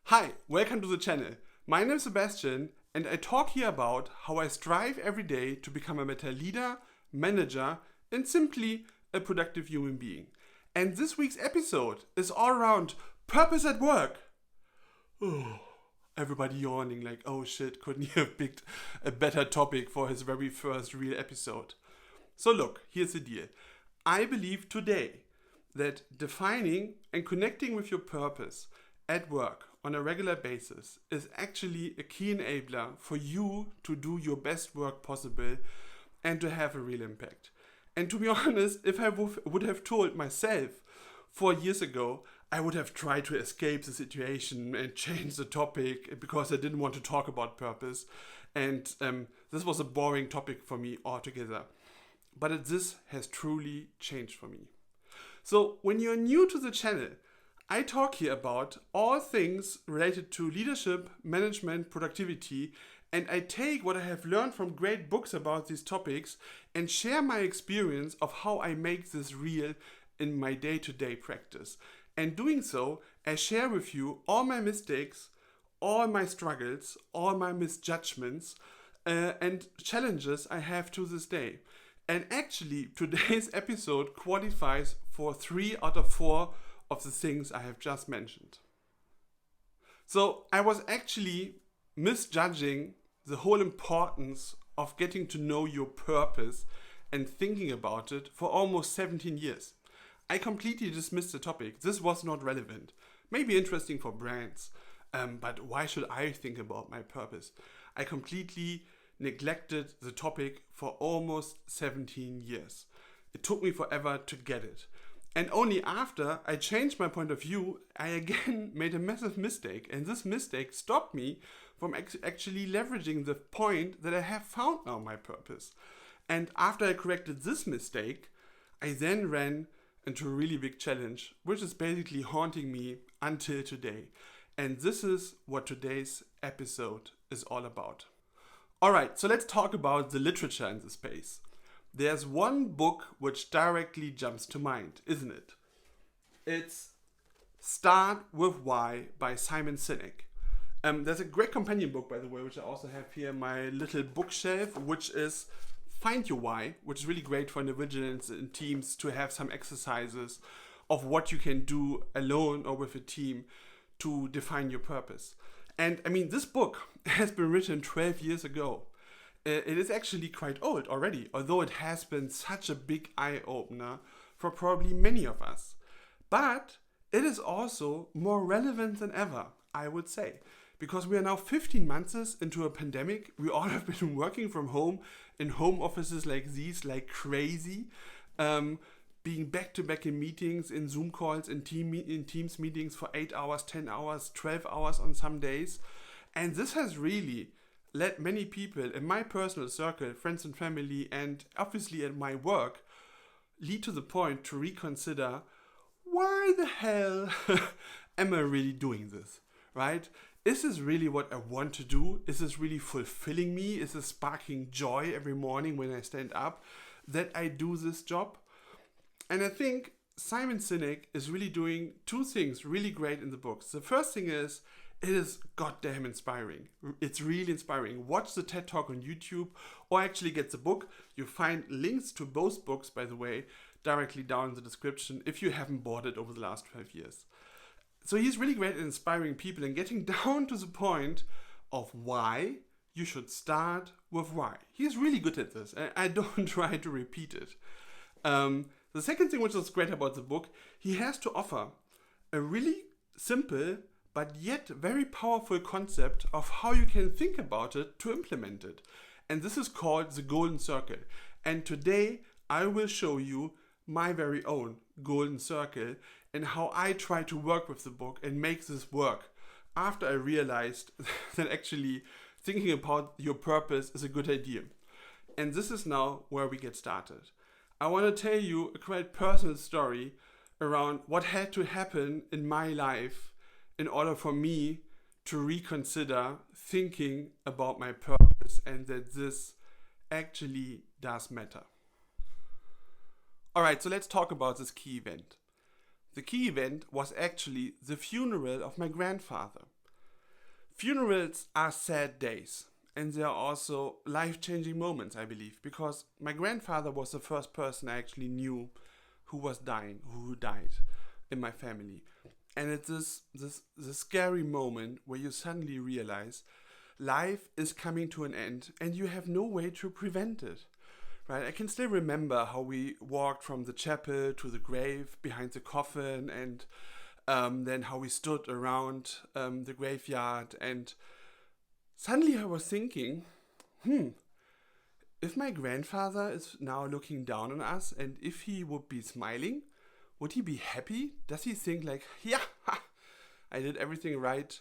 Hi, welcome to the channel. My name is Sebastian and I talk here about how I strive every day to become a better leader, manager and simply a productive human being. And this week's episode is all around purpose at work. Oh, everybody yawning like, oh shit, couldn't he have picked a better topic for his very first real episode? So look, here's the deal. I believe today that defining and connecting with your purpose at work on a regular basis is actually a key enabler for you to do your best work possible and to have a real impact. And to be honest, if I would have told myself 4 years ago, I would have tried to escape the situation and change the topic because I didn't want to talk about purpose. And this was a boring topic for me altogether. But this has truly changed for me. So when you're new to the channel, I talk here about all things related to leadership, management, productivity, and I take what I have learned from great books about these topics and share my experience of how I make this real in my day-to-day practice. And doing so, I share with you all my mistakes, all my struggles, all my misjudgments, and challenges I have to this day. And actually, today's episode qualifies for 3 out of 4 of the things I have just mentioned. So I was actually misjudging the whole importance of getting to know your purpose and thinking about it for almost 17 years. I completely dismissed the topic. This was not relevant. Maybe interesting for brands, but why should I think about my purpose? I completely neglected the topic for almost 17 years. It took me forever to get it. And only after I changed my point of view, I again made a massive mistake. And this mistake stopped me from actually leveraging the point that I have found now my purpose. And after I corrected this mistake, I then ran into a really big challenge, which is basically haunting me until today. And this is what today's episode is all about. Alright, so let's talk about the literature in this space. There's one book which directly jumps to mind, isn't it? It's Start With Why by Simon Sinek. There's a great companion book, by the way, which I also have here in my little bookshelf, which is Find Your Why, which is really great for individuals and teams to have some exercises of what you can do alone or with a team to define your purpose. And I mean, this book has been written 12 years ago. It is actually quite old already, although it has been such a big eye-opener for probably many of us. But it is also more relevant than ever, I would say, because we are now 15 months into a pandemic. We all have been working from home in home offices like these, like crazy, being back-to-back in meetings, in Zoom calls, in Teams meetings for 8 hours, 10 hours, 12 hours on some days. And this has really led many people in my personal circle, friends and family, and obviously at my work, lead to the point to reconsider, why the hell am I really doing this, right? Is this really what I want to do? Is this really fulfilling me? Is this sparking joy every morning when I stand up that I do this job? And I think Simon Sinek is really doing 2 things really great in the books. The first thing is, it is goddamn inspiring. It's really inspiring. Watch the TED Talk on YouTube or actually get the book. You find links to both books, by the way, directly down in the description if you haven't bought it over the last 12 years. So he's really great at inspiring people and getting down to the point of why you should start with why. He's really good at this. I don't try to repeat it. The second thing which is great about the book, he has to offer a really simple but yet very powerful concept of how you can think about it to implement it. And this is called the Golden Circle. And today I will show you my very own Golden Circle and how I try to work with the book and make this work after I realized that actually thinking about your purpose is a good idea. And this is now where we get started. I want to tell you a quite personal story around what had to happen in my life in order for me to reconsider thinking about my purpose and that this actually does matter. Alright, so let's talk about this key event. The key event was actually the funeral of my grandfather. Funerals are sad days, and they are also life-changing moments, I believe, because my grandfather was the first person I actually knew who was dying, who died in my family. And it's this scary moment where you suddenly realize life is coming to an end and you have no way to prevent it. Right? I can still remember how we walked from the chapel to the grave behind the coffin, and then how we stood around the graveyard. And suddenly I was thinking, if my grandfather is now looking down on us, and if he would be smiling, would he be happy? Does he think like, yeah, I did everything right,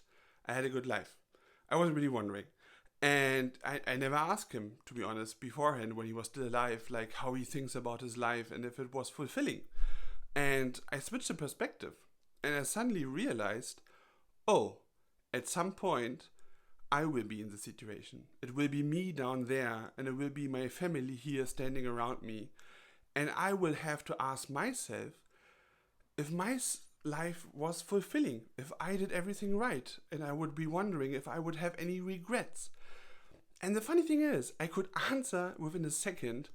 I had a good life? I was really wondering. And I never asked him, to be honest, beforehand when he was still alive, like how he thinks about his life and if it was fulfilling. And I switched the perspective and I suddenly realized, oh, at some point I will be in the situation. It will be me down there and it will be my family here standing around me. And I will have to ask myself if my life was fulfilling, if I did everything right, and I would be wondering if I would have any regrets. And the funny thing is, I could answer within a second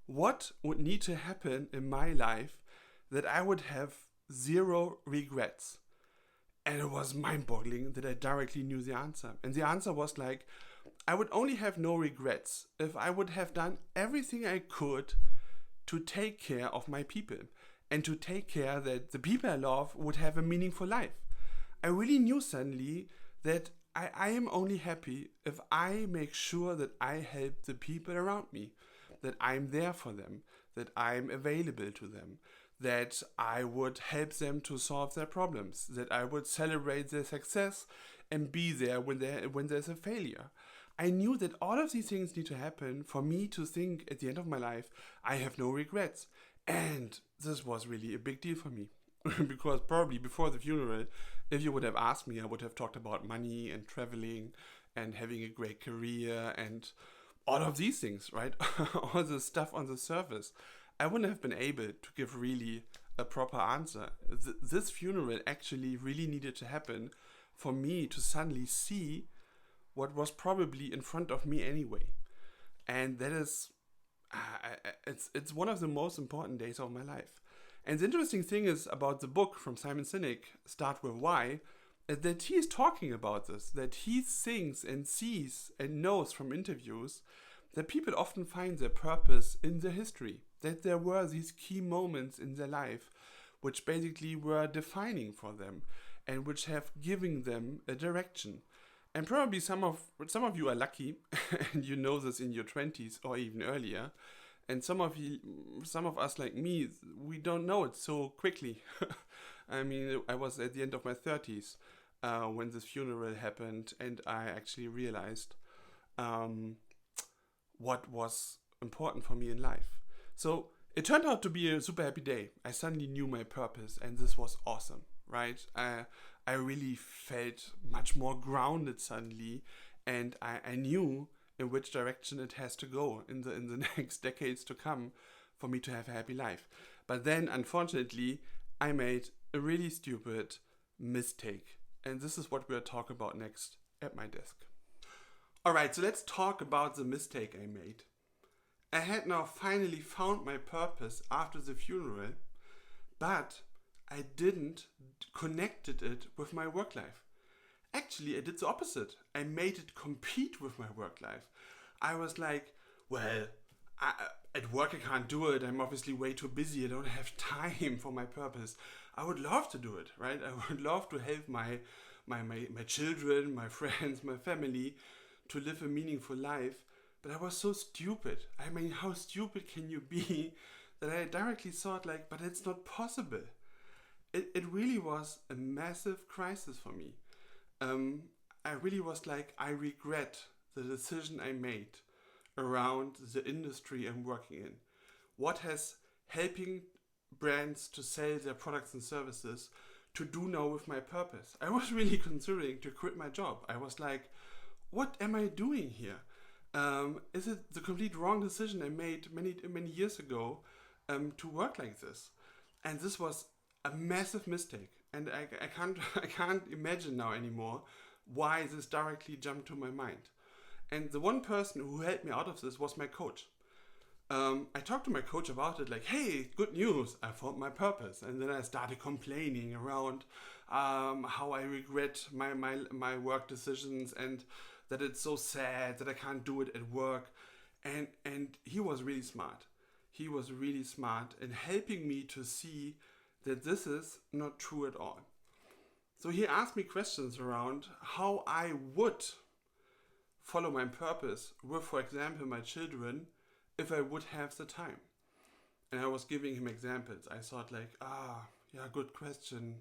what would need to happen in my life that I would have zero regrets. And it was mind-boggling that I directly knew the answer. And the answer was like, I would only have no regrets if I would have done everything I could to take care of my people and to take care that the people I love would have a meaningful life. I really knew suddenly that I am only happy if I make sure that I help the people around me, that I'm there for them, that I'm available to them, that I would help them to solve their problems, that I would celebrate their success and be there when there's a failure. I knew that all of these things need to happen for me to think at the end of my life, I have no regrets. And this was really a big deal for me. Because probably before the funeral, if you would have asked me, I would have talked about money and traveling and having a great career and all of these things, right? All the stuff on the surface. I wouldn't have been able to give really a proper answer. This funeral actually really needed to happen for me to suddenly see what was probably in front of me anyway. And that is, it's one of the most important days of my life. And the interesting thing is about the book from Simon Sinek, Start With Why, that he is talking about this, that he thinks and sees and knows from interviews that people often find their purpose in their history, that there were these key moments in their life which basically were defining for them and which have given them a direction. And probably some of you are lucky and you know this in your 20s or even earlier. And some of us like me, we don't know it so quickly. I mean, I was at the end of my 30s when this funeral happened, and I actually realized what was important for me in life. So it turned out to be a super happy day. I suddenly knew my purpose, and this was awesome, right? I really felt much more grounded suddenly, and I knew in which direction it has to go in the next decades to come for me to have a happy life. But then, unfortunately, I made a really stupid mistake. And this is what we'll talk about next at my desk. Alright, so let's talk about the mistake I made. I had now finally found my purpose after the funeral, but I didn't connected it with my work life. Actually, I did the opposite. I made it compete with my work life. I was like, well, at work I can't do it. I'm obviously way too busy. I don't have time for my purpose. I would love to do it, right? I would love to help my children, my friends, my family to live a meaningful life. But I was so stupid. I mean, how stupid can you be that I directly thought like, but it's not possible. It really was a massive crisis for me. I really was like, I regret the decision I made around the industry I'm working in. What has helping brands to sell their products and services to do now with my purpose? I was really considering to quit my job. I was like, what am I doing here? Is it the complete wrong decision I made many years ago to work like this? And this was a massive mistake. And I can't imagine now anymore why this directly jumped to my mind. And the one person who helped me out of this was my coach. I talked to my coach about it, like, hey, good news, I found my purpose. And then I started complaining around how I regret my work decisions and that it's so sad that I can't do it at work. And he was really smart. He was really smart in helping me to see that this is not true at all. So he asked me questions around how I would follow my purpose with, for example, my children, if I would have the time. And I was giving him examples. I thought like, good question.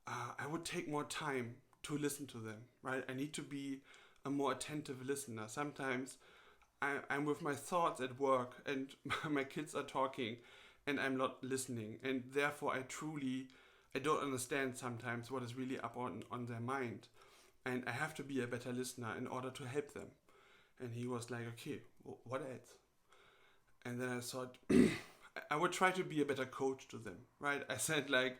I would take more time to listen to them, right? I need to be a more attentive listener. Sometimes I'm with my thoughts at work and my kids are talking and I'm not listening. And therefore I don't understand sometimes what is really up on their mind. And I have to be a better listener in order to help them. And he was like, okay, what else? And then I thought, I would try to be a better coach to them, right? I said like,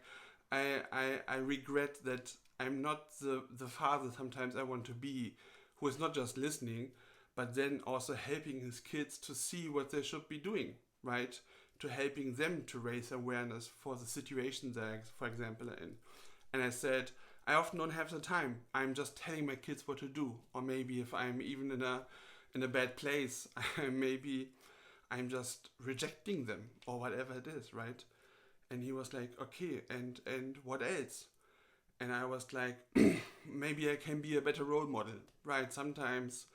I regret that I'm not the father sometimes I want to be, who is not just listening, but then also helping his kids to see what they should be doing, right? To helping them to raise awareness for the situation they're, for example, in. And I said, I often don't have the time. I'm just telling my kids what to do. Or maybe if I'm even in a bad place, maybe I'm just rejecting them or whatever it is, right? And he was like, okay, and what else? And I was like, maybe I can be a better role model, right? Sometimes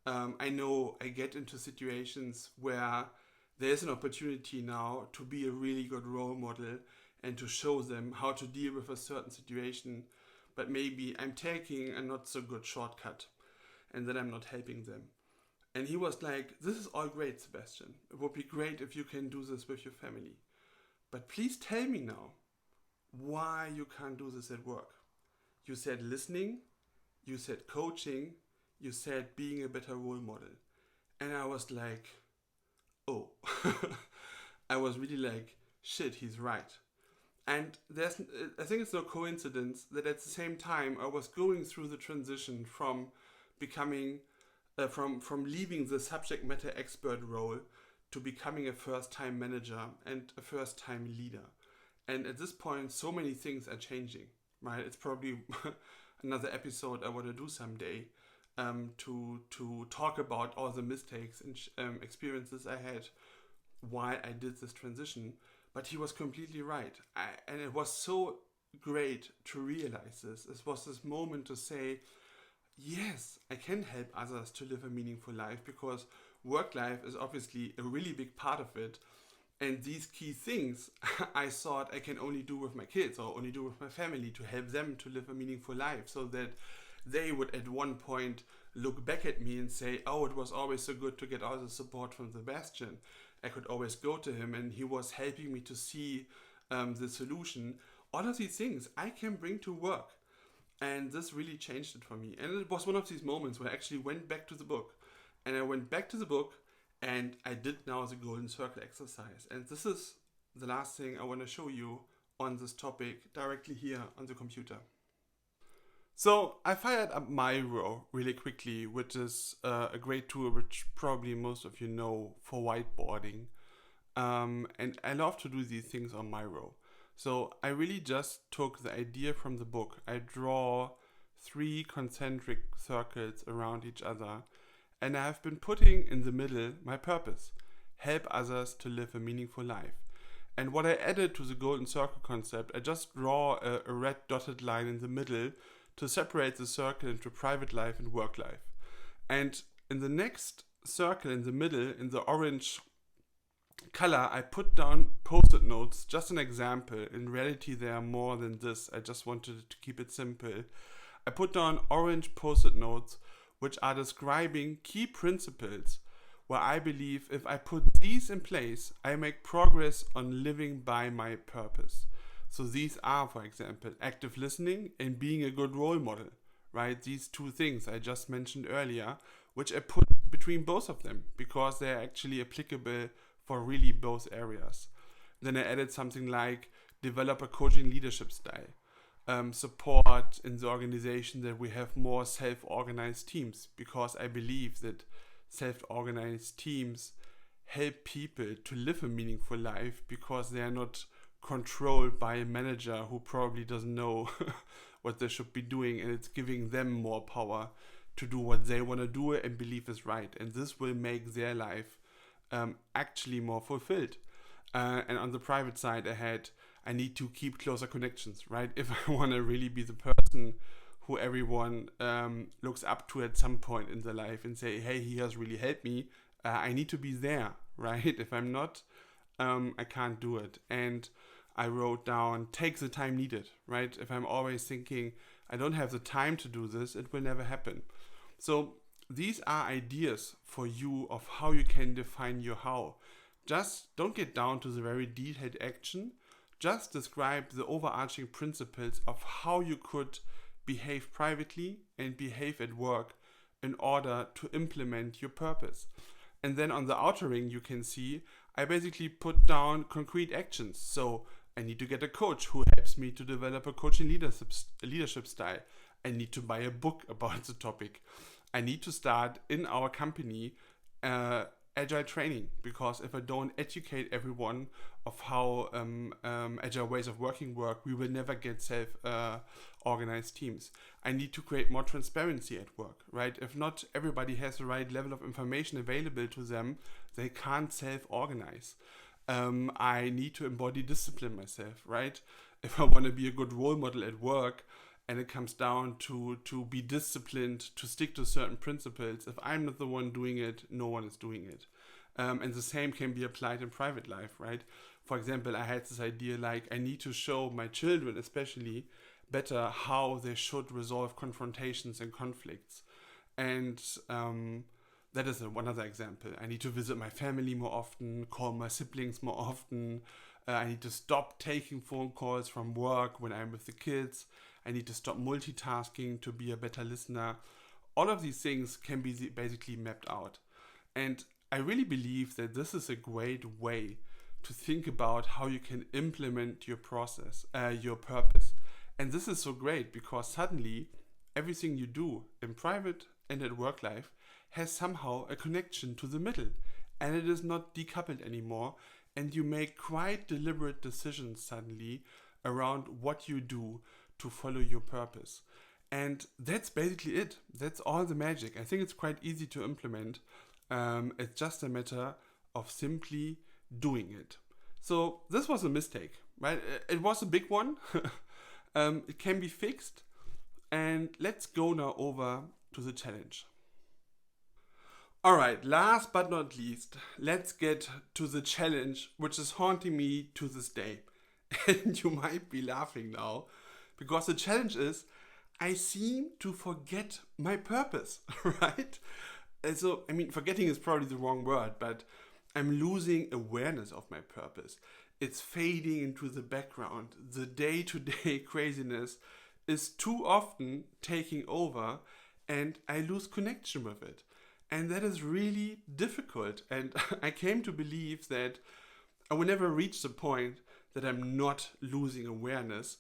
I know I get into situations where there's an opportunity now to be a really good role model and to show them how to deal with a certain situation, but maybe I'm taking a not so good shortcut and then I'm not helping them. And he was like, this is all great, Sebastian. It would be great if you can do this with your family. But please tell me now why you can't do this at work. You said listening, you said coaching, you said being a better role model. And I was like, oh, I was really like, shit, he's right. And I think it's no coincidence that at the same time I was going through the transition from becoming, from leaving the subject matter expert role to becoming a first-time manager and a first-time leader. And at this point, so many things are changing, right? It's probably another episode I want to do someday to talk about all the mistakes and experiences I had while I did this transition. But he was completely right. And it was so great to realize this. It was this moment to say, yes, I can help others to live a meaningful life, because work life is obviously a really big part of it. And these key things I thought I can only do with my kids or only do with my family to help them to live a meaningful life, so that they would at one point look back at me and say, oh, it was always so good to get all the support from Sebastian. I could always go to him and he was helping me to see the solution. All of these things I can bring to work. And this really changed it for me. And it was one of these moments where I actually went back to the book. And I went back to the book and I did now the golden circle exercise. And this is the last thing I want to show you on this topic directly here on the computer. So I fired up Miro really quickly, which is a great tool which probably most of you know for whiteboarding. And I love to do these things on Miro. So I really just took the idea from the book. I draw 3 concentric circles around each other, and I have been putting in the middle my purpose: help others to live a meaningful life. And what I added to the golden circle concept, I just draw a red dotted line in the middle to separate the circle into private life and work life. And in the next circle in the middle, in the orange color, I put down post-it notes, just an example. In reality, there are more than this. I just wanted to keep it simple. I put down orange post-it notes, which are describing key principles where I believe if I put these in place, I make progress on living by my purpose. So these are, for example, active listening and being a good role model, right? These 2 things I just mentioned earlier, which I put between both of them because they're actually applicable for really both areas. Then I added something like develop a coaching leadership style. support in the organization that we have more self-organized teams, because I believe that self-organized teams help people to live a meaningful life because they are not controlled by a manager who probably doesn't know what they should be doing, and it's giving them more power to do what they want to do and believe is right. And this will make their life actually more fulfilled. And on the private side, I need to keep closer connections, right? If I want to really be the person who everyone looks up to at some point in their life and say, hey, he has really helped me, I need to be there, right? If I'm not, I can't do it. And I wrote down, take the time needed, right? If I'm always thinking, I don't have the time to do this, it will never happen. So these are ideas for you of how you can define your how. Just don't get down to the very detailed action. Just describe the overarching principles of how you could behave privately and behave at work in order to implement your purpose. And then on the outer ring, you can see I basically put down concrete actions. So I need to get a coach who helps me to develop a coaching leadership style. I need to buy a book about the topic. I need to start in our company agile training, because if I don't educate everyone of how agile ways of working work, we will never get self-organized teams. I need to create more transparency at work, right? If not everybody has the right level of information available to them, they can't self-organize. I need to embody discipline myself, right? If I want to be a good role model at work, and it comes down to be disciplined, to stick to certain principles, if I'm not the one doing it, no one is doing it. And the same can be applied in private life, right? For example, I had this idea like I need to show my children especially better how they should resolve confrontations and conflicts. And that is one other example. I need to visit my family more often, call my siblings more often. I need to stop taking phone calls from work when I'm with the kids. I need to stop multitasking to be a better listener. All of these things can be basically mapped out. And I really believe that this is a great way to think about how you can implement your process, your purpose. And this is so great because suddenly everything you do in private and at work life has somehow a connection to the middle, and it is not decoupled anymore, and you make quite deliberate decisions suddenly around what you do to follow your purpose. And that's basically it. That's all the magic. I think it's quite easy to implement. It's just a matter of simply doing it. So this was a mistake, right? It was a big one. It can be fixed. And let's go now over to the challenge. All right, last but not least, let's get to the challenge, which is haunting me to this day. And you might be laughing now, because the challenge is I seem to forget my purpose, right? And so, forgetting is probably the wrong word, but I'm losing awareness of my purpose. It's fading into the background. The day-to-day craziness is too often taking over, and I lose connection with it. And that is really difficult. And I came to believe that I will never reach the point that I'm not losing awareness,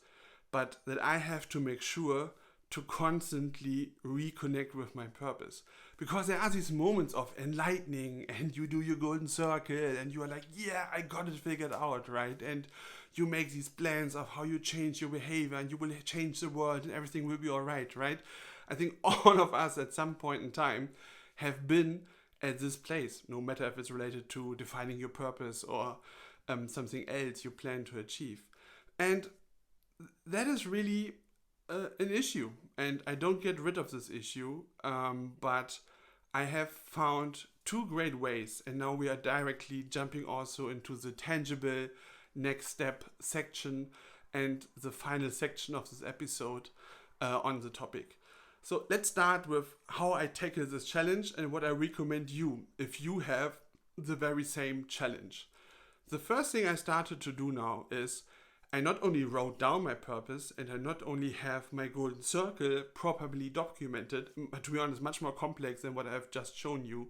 but that I have to make sure to constantly reconnect with my purpose. Because there are these moments of enlightening, and you do your golden circle and you are like, yeah, I got it figured out, right? And you make these plans of how you change your behavior and you will change the world and everything will be all right, right? I think all of us at some point in time have been at this place, no matter if it's related to defining your purpose or something else you plan to achieve. And that is really an issue, and I don't get rid of this issue, but I have found two great ways, and now we are directly jumping also into the tangible next step section and the final section of this episode on the topic. So let's start with how I tackle this challenge and what I recommend you if you have the very same challenge. The first thing I started to do now is I not only wrote down my purpose and I not only have my golden circle properly documented, but to be honest, much more complex than what I've just shown you,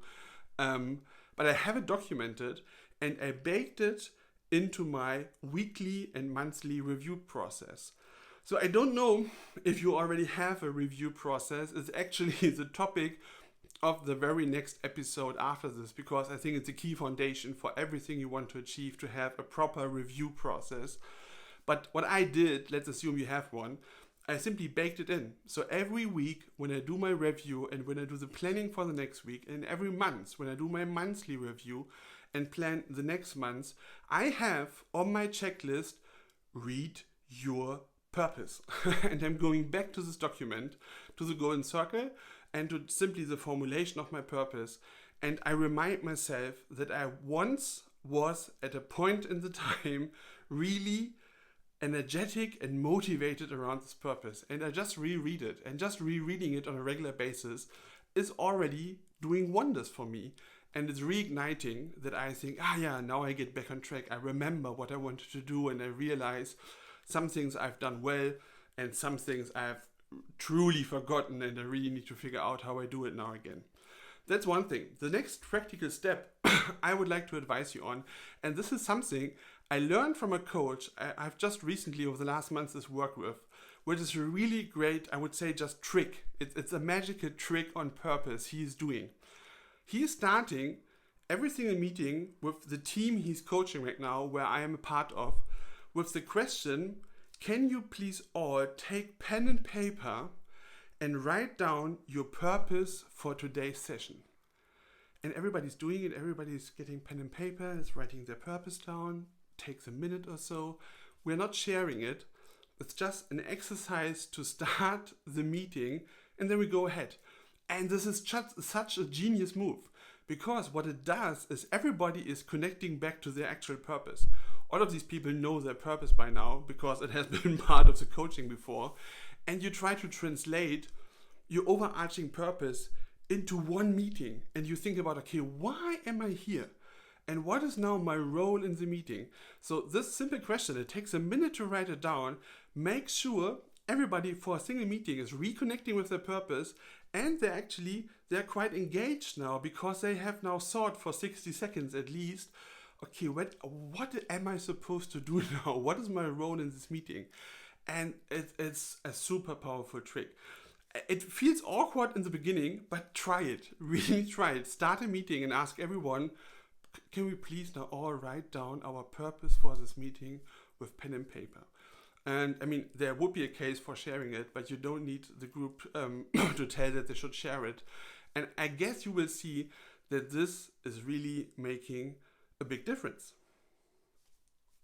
but I have it documented and I baked it into my weekly and monthly review process. So I don't know if you already have a review process. It's actually the topic of the very next episode after this, because I think it's a key foundation for everything you want to achieve, to have a proper review process. But what I did, let's assume you have one, I simply baked it in. So every week when I do my review and when I do the planning for the next week, and every month when I do my monthly review and plan the next month, I have on my checklist, read your purpose. And I'm going back to this document, to the golden circle, and to simply the formulation of my purpose. And I remind myself that I once was at a point in the time really energetic and motivated around this purpose. And I just reread it, and just rereading it on a regular basis is already doing wonders for me. And it's reigniting that I think, now I get back on track. I remember what I wanted to do, and I realize some things I've done well and some things I've truly forgotten, and I really need to figure out how I do it now again. That's one thing. The next practical step I would like to advise you on, and this is something I learned from a coach I've just recently over the last months worked with, which is a really great, I would say, just trick. It's a magical trick on purpose he's doing. He is starting every single meeting with the team he's coaching right now, where I am a part of, with the question, can you please all take pen and paper and write down your purpose for today's session? And everybody's doing it. Everybody's getting pen and paper, is writing their purpose down. Takes a minute or so. We're not sharing it. It's just an exercise to start the meeting, and then we go ahead. And this is just such a genius move, because what it does is everybody is connecting back to their actual purpose. All of these people know their purpose by now because it has been part of the coaching before. And you try to translate your overarching purpose into one meeting. And you think about, okay, why am I here? And what is now my role in the meeting? So this simple question, it takes a minute to write it down. Make sure everybody for a single meeting is reconnecting with their purpose, and they're quite engaged now, because they have now thought for 60 seconds at least, okay, what am I supposed to do now? What is my role in this meeting? And it's a super powerful trick. It feels awkward in the beginning, but try it. Really try it. Start a meeting and ask everyone, can we please now all write down our purpose for this meeting with pen and paper? And I mean, there would be a case for sharing it, but you don't need the group to tell that they should share it. And I guess you will see that this is really making a big difference.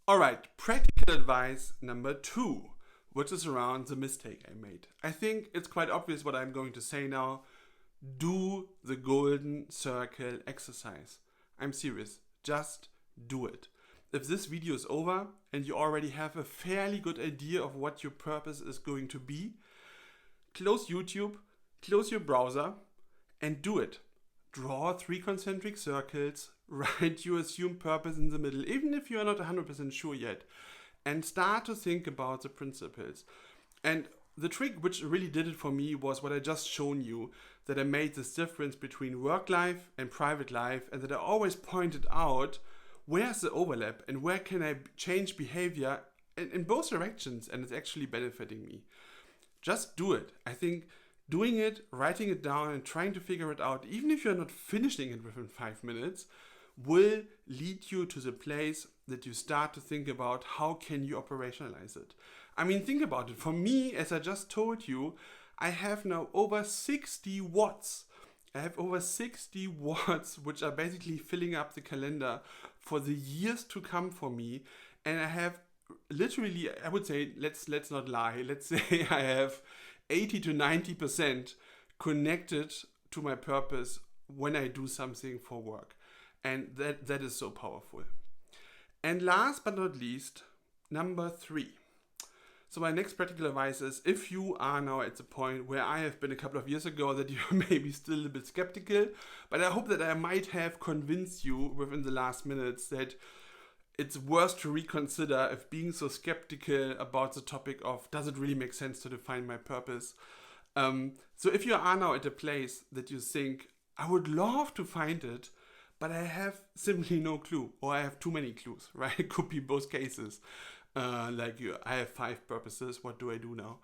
All right, practical advice number 2, which is around the mistake I made. I think it's quite obvious what I'm going to say now. Do the golden circle exercise. I'm serious, just do it. If this video is over and you already have a fairly good idea of what your purpose is going to be, close YouTube, close your browser, and do it. Draw 3 concentric circles, write your assumed purpose in the middle, even if you are not 100% sure yet, and start to think about the principles. And the trick which really did it for me was what I just shown you, that I made this difference between work life and private life, and that I always pointed out where's the overlap and where can I change behavior in both directions, and it's actually benefiting me. Just do it. I think doing it, writing it down and trying to figure it out, even if you're not finishing it within 5 minutes, will lead you to the place that you start to think about how can you operationalize it. I mean, think about it. For me, as I just told you, I have now over 60 watts. I have over 60 watts, which are basically filling up the calendar for the years to come for me. And I have literally, I would say, let's not lie. Let's say I have 80 to 90% connected to my purpose when I do something for work. And that is so powerful. And last but not least, number 3. So my next practical advice is, if you are now at the point where I have been a couple of years ago, that you're maybe still a bit skeptical, but I hope that I might have convinced you within the last minutes that it's worth to reconsider if being so skeptical about the topic of does it really make sense to define my purpose. So if you are now at a place that you think, I would love to find it, but I have simply no clue, or I have too many clues, right? It could be both cases. I have 5 purposes. What do I do now?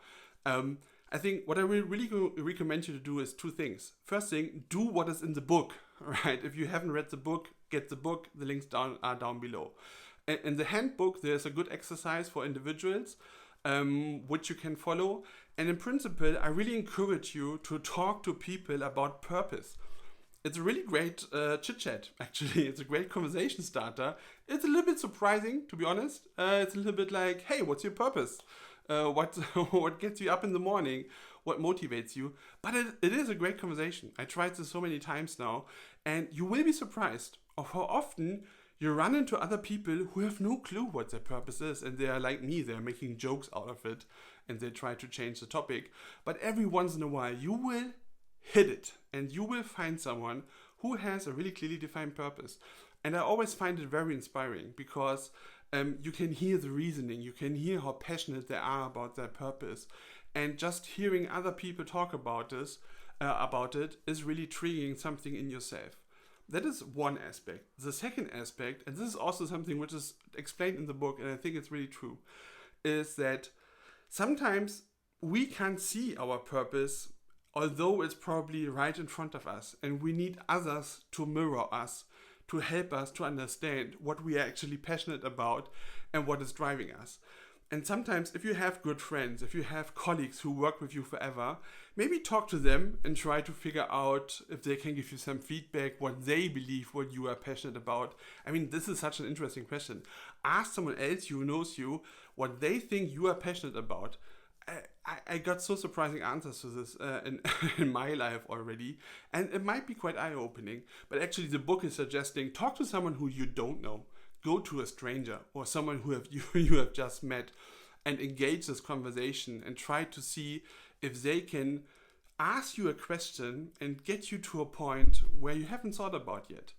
I think what I will really recommend you to do is 2 things. First thing, do what is in the book, right? If you haven't read the book, get the book. The links are down below. In the handbook, there's a good exercise for individuals, which you can follow. And in principle, I really encourage you to talk to people about purpose. It's a really great chit-chat, actually. It's a great conversation starter. It's a little bit surprising, to be honest. It's a little bit like, hey, what's your purpose? What gets you up in the morning? What motivates you? But it is a great conversation. I tried this so many times now, and you will be surprised of how often you run into other people who have no clue what their purpose is, and they are like me, they're making jokes out of it, and they try to change the topic. But every once in a while, you will hit it, and you will find someone who has a really clearly defined purpose. And I always find it very inspiring because you can hear the reasoning, you can hear how passionate they are about their purpose, and just hearing other people talk about it is really triggering something in yourself. That is one aspect. The second aspect, and this is also something which is explained in the book, and I think it's really true, is that sometimes we can't see our purpose, although it's probably right in front of us, and we need others to mirror us, to help us to understand what we are actually passionate about and what is driving us. And sometimes if you have good friends, if you have colleagues who work with you forever, maybe talk to them and try to figure out if they can give you some feedback, what they believe, what you are passionate about. I mean, this is such an interesting question. Ask someone else who knows you what they think you are passionate about. I got so surprising answers to this in my life already, and it might be quite eye-opening, but actually the book is suggesting talk to someone who you don't know. Go to a stranger or someone who you have just met and engage this conversation and try to see if they can ask you a question and get you to a point where you haven't thought about yet.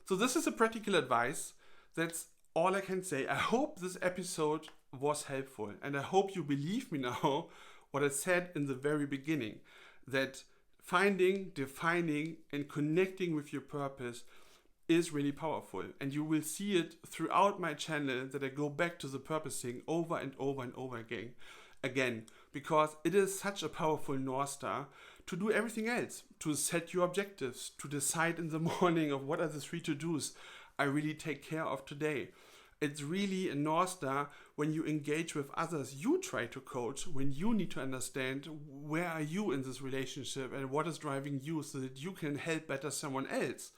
So this is a practical advice. That's all I can say. I hope this episode was helpful, and I hope you believe me now what I said in the very beginning, that finding, defining, and connecting with your purpose is really powerful, and you will see it throughout my channel that I go back to the purpose thing over and over and over again, because it is such a powerful North Star to do everything else, to set your objectives, to decide in the morning of what are the 3 to-dos I really take care of today. It's really a North Star when you engage with others you try to coach, when you need to understand where are you in this relationship and what is driving you so that you can help better someone else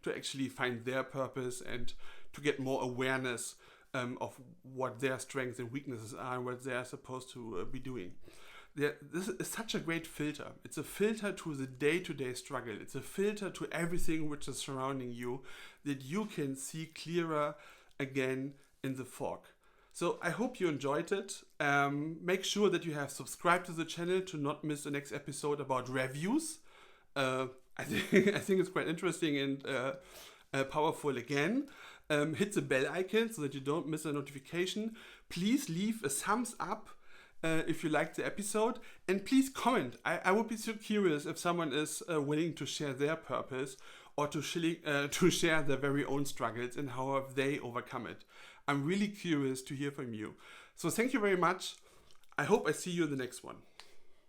to actually find their purpose and to get more awareness of what their strengths and weaknesses are and what they are supposed to be doing. This is such a great filter. It's a filter to the day-to-day struggle. It's a filter to everything which is surrounding you that you can see clearer again in the fog. So I hope you enjoyed it. Make sure that you have subscribed to the channel to not miss the next episode about reviews. I think it's quite interesting and powerful again. Hit the bell icon so that you don't miss a notification. Please leave a thumbs up if you liked the episode, and please comment. I would be so curious if someone is willing to share their purpose or to share their very own struggles and how have they overcome it. I'm really curious to hear from you. So thank you very much. I hope I see you in the next one.